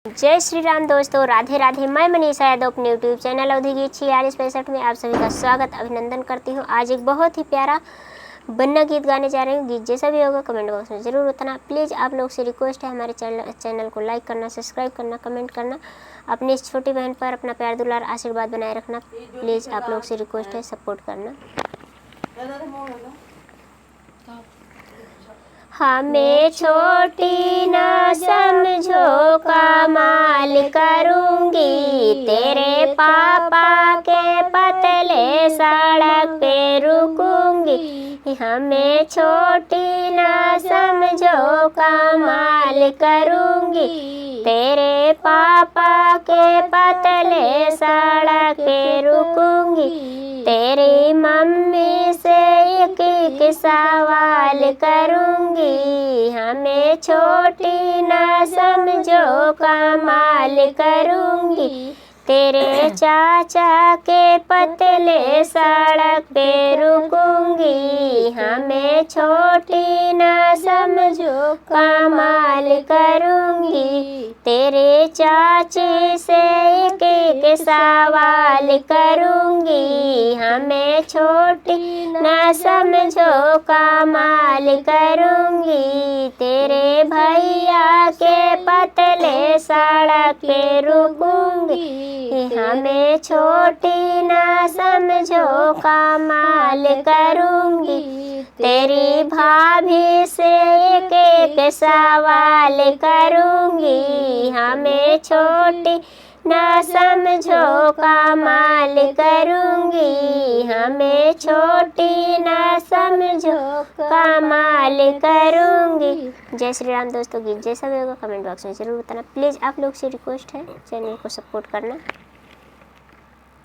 जय श्री राम दोस्तों, राधे राधे। मैं मनीषा यादव अपने यूट्यूब चैनल अवधि गीत 4665 में आप सभी का स्वागत अभिनंदन करती हूँ। आज एक बहुत ही प्यारा बन्ना गीत गाने जा रही हूँ। गीत जैसा भी होगा कमेंट बॉक्स में ज़रूर बताना। प्लीज़ आप लोग से रिक्वेस्ट है हमारे चैनल को लाइक करना, सब्सक्राइब करना, कमेंट करना। अपनी इस छोटी बहन पर अपना प्यार दुलार आशीर्वाद बनाए रखना। प्लीज़ आप लोग से रिक्वेस्ट है, सपोर्ट करना। हमें छोटी न समझो, कमाल करूँगी तेरे पापा के पतले सड़क पे रुकूंगी। हमें छोटी न समझो, कमाल करूँगी तेरे पापा के पतले सड़क पे रुकूंगी। तेरी मम्मी से एक सवाल करूँगी। हमें छोटी न समझो, कमाल करूँगी तेरे चाचा के पतले सड़क पे रुकूंगी। हमें छोटी न समझो, कमाल करूँगी तेरे चाची से एक सवाल करूँगी। हमें छोटी न समझो, कमाल करूँगी तेरे भैया के पतले सड़क पे रुकूंगी। हमें छोटी न समझो, कमाल करूँगी तेरी भाभी से एक सवाल करूँगी। हमें छोटी न समझो, कमाल करूँगी। हमें छोटी न समझो, कमाल करूँगी। जय श्री राम दोस्तों। गीत जैसा भी होगा कमेंट बॉक्स में ज़रूर बताना। प्लीज़ आप लोग से रिक्वेस्ट है चैनल को सपोर्ट करना।